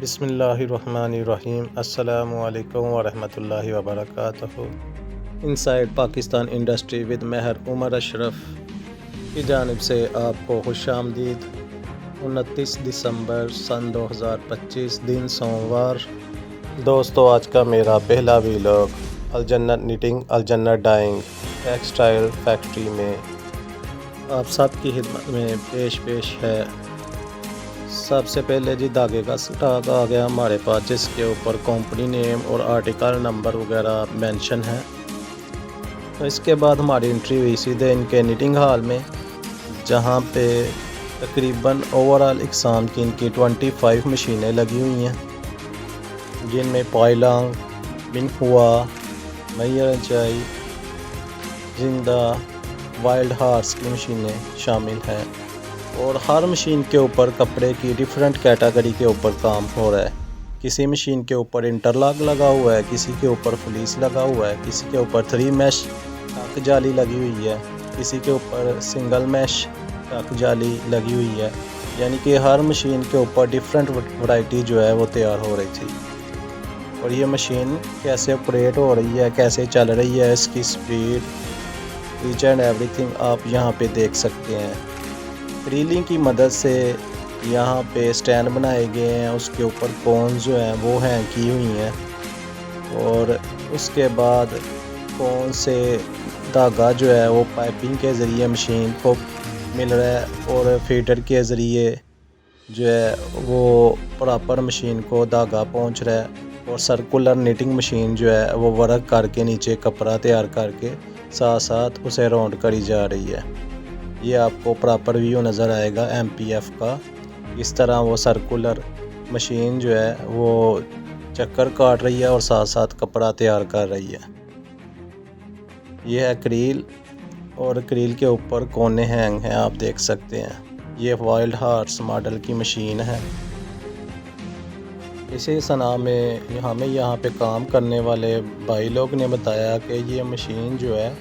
बिस्मिल्लाहिर्रहमानिर्रहीम। अस्सलामु अलैकुम वरहमतुल्लाहि वबरकातुहू। इनसाइड पाकिस्तान इंडस्ट्री विद महर उमर अशरफ की जानिब से आपको खुशामदीद। 29 दिसंबर सन 2025 दिन सोमवार। दोस्तों, आज का मेरा पहला vlog Aljannat knitting Aljannat dyeing textile factory में आप सबकी खिदमत में पेश है। सबसे पहले जी धागे का स्टॉक आ गया हमारे पास, जिसके ऊपर कंपनी नेम और आर्टिकल नंबर वगैरह मेंशन है। तो इसके बाद हमारी एंट्री हुई सीधे इनके निटिंग हॉल में, जहां पे तकरीबन ओवरऑल इकसाम की इनकी 25 मशीनें लगी हुई हैं, जिनमें पाइलांग, बिनहुआ, मैयर चाई, जिंदा, वाइल्ड हार्स की मशीनें शामिल हैं। और हर मशीन के ऊपर कपड़े की डिफरेंट कैटेगरी के ऊपर काम हो रहा है। किसी मशीन के ऊपर इंटरलॉक लगा हुआ है, किसी के ऊपर फ्लीस लगा हुआ है, किसी के ऊपर 3 मैश टक जाली लगी हुई है, किसी के ऊपर सिंगल मैश टक जाली लगी हुई है। यानी कि हर मशीन के ऊपर डिफरेंट वैरायटी जो है वो तैयार हो रही थी। और ये मशीन कैसे ऑपरेट हो रही है, कैसे चल रही है, इसकी स्पीड, ईच एंड एवरीथिंग आप यहाँ पे देख सकते हैं। रीलिंग की मदद से यहाँ पे स्टैंड बनाए गए हैं, उसके ऊपर कोन जो हैं वो हैंग की हुई हैं। और उसके बाद कोन से धागा जो है वो पाइपिंग के ज़रिए मशीन को मिल रहा है, और फीडर के ज़रिए जो है वो प्रॉपर मशीन को धागा पहुँच रहा है। और सर्कुलर निटिंग मशीन जो है वो वर्क करके नीचे कपड़ा तैयार करके साथ साथ उसे राउंड करी जा रही है। ये आपको प्रॉपर व्यू नज़र आएगा MPF का, इस तरह वो सर्कुलर मशीन जो है वो चक्कर काट रही है और साथ साथ कपड़ा तैयार कर रही है। ये है क्रील, और क्रील के ऊपर कोने हैंग हैं, आप देख सकते हैं। ये वाइल्ड हार्स मॉडल की मशीन है। इसी सना में हमें यहाँ पे काम करने वाले भाई लोग ने बताया कि ये मशीन जो है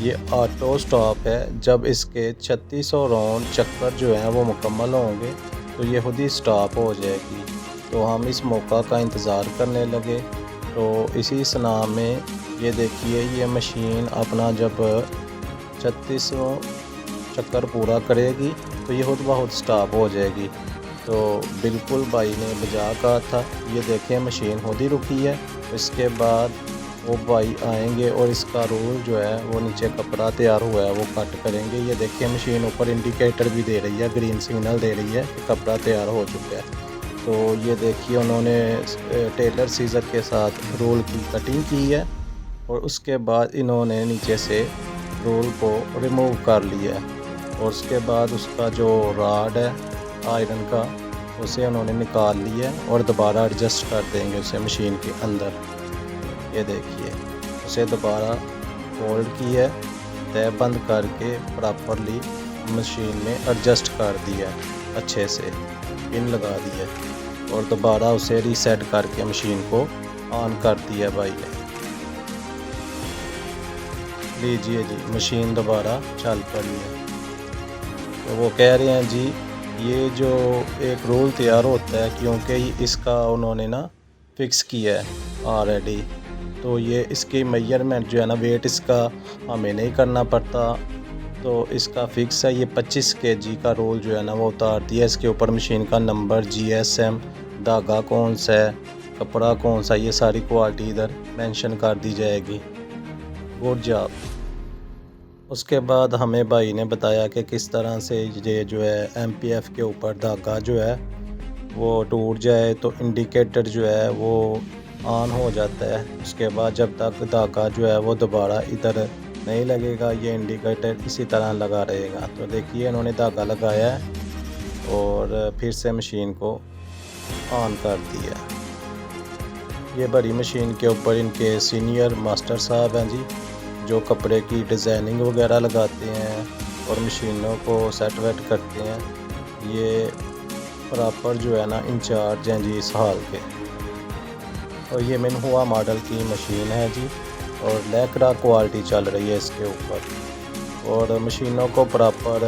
ये ऑटो स्टॉप है। जब इसके 3600 राउंड चक्कर जो हैं वो मुकम्मल होंगे तो ये खुद ही स्टॉप हो जाएगी। तो हम इस मौका का इंतज़ार करने लगे। तो इसी सना में ये देखिए, ये मशीन अपना जब 3600 चक्कर पूरा करेगी तो ये खुद ब खुद स्टॉप हो जाएगी। तो बिल्कुल भाई ने बजा कहा था। ये देखें, मशीन खुद ही रुकी है। इसके बाद वो भाई आएंगे और इसका रोल जो है वो नीचे कपड़ा तैयार हुआ है वो कट करेंगे। ये देखिए, मशीन ऊपर इंडिकेटर भी दे रही है, ग्रीन सिग्नल दे रही है कि कपड़ा तैयार हो चुका है। तो ये देखिए, उन्होंने टेलर सीज़र के साथ रोल की कटिंग की है, और उसके बाद इन्होंने नीचे से रोल को रिमूव कर लिया है। और उसके बाद उसका जो राड है आयरन का, उसे उन्होंने निकाल लिया है और दोबारा एडजस्ट कर देंगे उसे मशीन के अंदर। ये देखिए, उसे दोबारा फोल्ड की है, तय बंद करके प्रॉपरली मशीन में एडजस्ट कर दिया अच्छे से, पिन लगा दिया और दोबारा उसे रीसेट करके मशीन को ऑन कर दिया भाई ने। लीजिए जी, मशीन दोबारा चल पड़ी है। तो वो कह रहे हैं जी, ये जो एक रोल तैयार होता है, क्योंकि इसका उन्होंने ना फिक्स किया है ऑलरेडी, तो ये इसकी मेजरमेंट जो है ना, वेट इसका हमें नहीं करना पड़ता। तो इसका फिक्स है। ये 25 kg का रोल जो है ना वो उतार दिया। इसके ऊपर मशीन का नंबर, GSM, धागा कौन सा है, कपड़ा कौन सा, ये सारी क्वालिटी इधर मेंशन कर दी जाएगी। Good job. उसके बाद हमें भाई ने बताया कि किस तरह से ये जो है MPF के ऊपर धागा जो है वो टूट जाए तो इंडिकेटर जो है वो ऑन हो जाता है। उसके बाद जब तक धागा जो है वो दोबारा इधर नहीं लगेगा, ये इंडिकेटर इसी तरह लगा रहेगा। तो देखिए, इन्होंने धागा लगाया है और फिर से मशीन को ऑन कर दिया। ये बड़ी मशीन के ऊपर इनके सीनियर मास्टर साहब हैं जी, जो कपड़े की डिज़ाइनिंग वगैरह लगाते हैं और मशीनों को सेट वेट करते हैं। ये प्रॉपर जो है ना इंचार्ज हैं जी इस हाल के। और ये मिनहुआ मॉडल की मशीन है जी, और लैक्रा क्वालिटी चल रही है इसके ऊपर। और मशीनों को प्रॉपर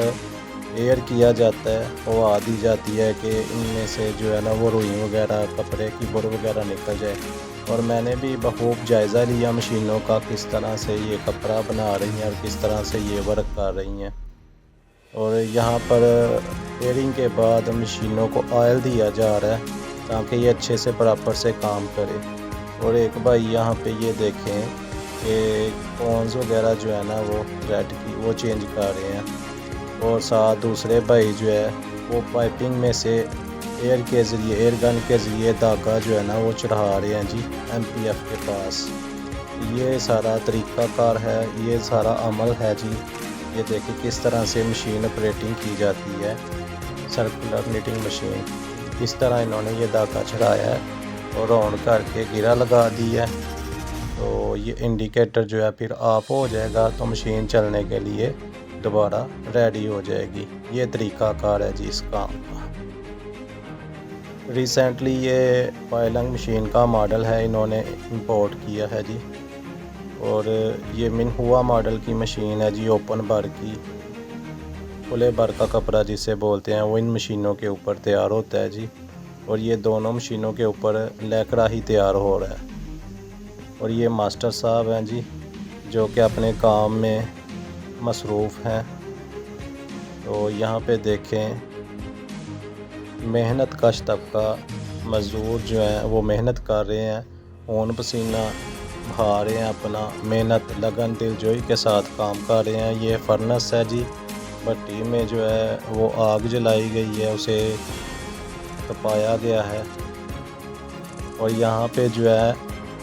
एयर किया जाता है, वो आ दी जाती है कि इनमें से जो है ना वो रुई वगैरह, कपड़े की बुर वगैरह निकल जाए। और मैंने भी बखूब जायज़ा लिया मशीनों का, किस तरह से ये कपड़ा बना रही हैं और किस तरह से ये वर्क कर रही हैं। और यहाँ पर एयरिंग के बाद मशीनों को ऑयल दिया जा रहा है ताकि ये अच्छे से बराबर से काम करे। और एक भाई यहाँ पे ये देखें कि कॉन्स वगैरह जो है ना वो थ्रेड की वो चेंज कर रहे हैं। और साथ दूसरे भाई जो है वो पाइपिंग में से एयर के ज़रिए, एयर गन के ज़रिए धागा जो है ना वो चढ़ा रहे हैं जी MPF के पास। ये सारा तरीक़ाकार है, ये सारा अमल है जी। ये देखिए किस तरह से मशीन ऑपरेटिंग की जाती है, सर्कुलर निटिंग मशीन। इस तरह इन्होंने ये धागा चढ़ाया है और राउंड करके गिरा लगा दी है। तो ये इंडिकेटर जो है फिर ऑफ हो जाएगा तो मशीन चलने के लिए दोबारा रेडी हो जाएगी। ये तरीक़ाकार है जी इस काम का। रिसेंटली ये पायलंग मशीन का मॉडल है, इन्होंने इंपोर्ट किया है जी। और ये मिनहुआ मॉडल की मशीन है जी, ओपन बार की। खुले बार का कपड़ा जिसे बोलते हैं वो इन मशीनों के ऊपर तैयार होता है जी। और ये दोनों मशीनों के ऊपर लैकड़ा ही तैयार हो रहा है। और ये मास्टर साहब हैं जी जो कि अपने काम में मसरूफ़ हैं। तो यहाँ पे देखें मेहनत कश तबका मज़दूर जो हैं वो मेहनत कर रहे हैं, खून पसीना बहा रहे हैं, अपना मेहनत लगन दिलजोई के साथ काम कर रहे हैं। ये फर्नेस है जी, भट्टी में जो है वो आग जलाई गई है, उसे तपाया गया है। और यहाँ पे जो है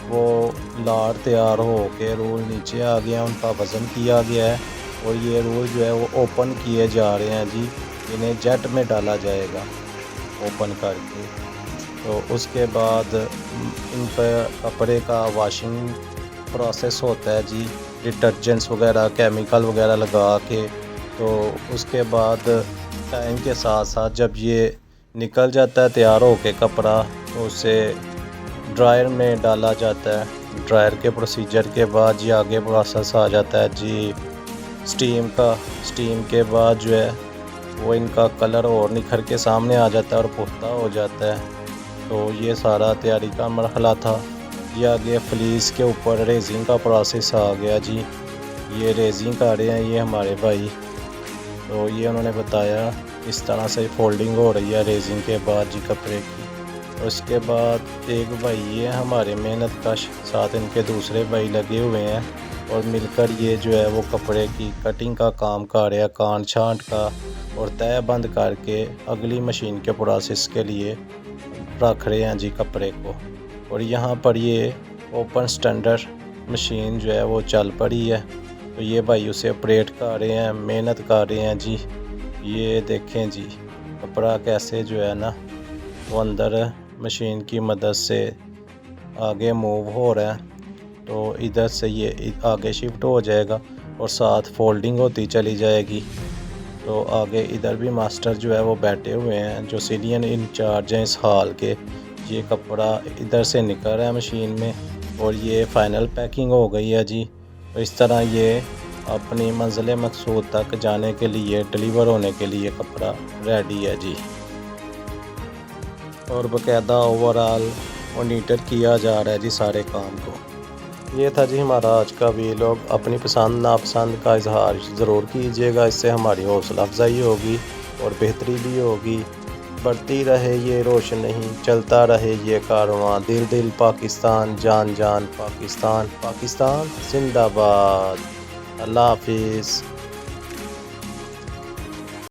वो लार तैयार हो के रोल नीचे आ गया, उनका वज़न किया गया है। और ये रोल जो है वो ओपन किए जा रहे हैं जी, इन्हें जेट में डाला जाएगा ओपन करके। तो उसके बाद इन पर कपड़े का वॉशिंग प्रोसेस होता है जी, डिटर्जेंट्स वगैरह, केमिकल वगैरह लगा के। तो उसके बाद टाइम के साथ साथ जब ये निकल जाता है तैयार हो के कपड़ा, तो उसे ड्रायर में डाला जाता है। ड्रायर के प्रोसीजर के बाद ये आगे प्रोसेस आ जाता है जी स्टीम का। स्टीम के बाद जो है वो इनका कलर और निखर के सामने आ जाता है और पुख्ता हो जाता है। तो ये सारा तैयारी का मरहला था। ये आगे फ्लीस के ऊपर रेजिंग का प्रोसेस आ गया जी। ये रेजिंग कर रहे हैं ये हमारे भाई। तो ये उन्होंने बताया इस तरह से फोल्डिंग हो रही है रेजिंग के बाद जी कपड़े की। उसके बाद एक भाई ये हमारे मेहनत कश, साथ इनके दूसरे भाई लगे हुए हैं और मिलकर ये जो है वो कपड़े की कटिंग का काम कर रहे हैं, कान छांट का, और तय बंद करके अगली मशीन के प्रोसेस के लिए रख रहे हैं जी कपड़े को। और यहाँ पर ये ओपन स्टैंडर्ड मशीन जो है वो चल पड़ी है। तो ये भाई उसे ऑपरेट कर रहे हैं, मेहनत कर रहे हैं जी। ये देखें जी कपड़ा कैसे जो है ना वो अंदर मशीन की मदद से आगे मूव हो रहा है। तो इधर से ये आगे शिफ्ट हो जाएगा और साथ फोल्डिंग होती चली जाएगी। तो आगे इधर भी मास्टर जो है वो बैठे हुए हैं जो सीनियर इंचार्ज हैं इस हाल के। ये कपड़ा इधर से निकल रहा है मशीन में और ये फ़ाइनल पैकिंग हो गई है जी। तो इस तरह ये अपनी मंजिल मकसूद तक जाने के लिए, डिलीवर होने के लिए कपड़ा रेडी है जी। और बाकायदा ओवरऑल मॉनिटर किया जा रहा है जी सारे काम को। ये था जी हमारा आज का वीलॉग। अपनी पसंद नापसंद का इजहार ज़रूर कीजिएगा, इससे हमारी हौसला अफजाई होगी और बेहतरी भी होगी। बढ़ती रहे ये रोशनी, चलता रहे ये कारवां, दिल दिल पाकिस्तान, जान जान पाकिस्तान, पाकिस्तान जिंदाबाद। अल्लाह हाफिज़।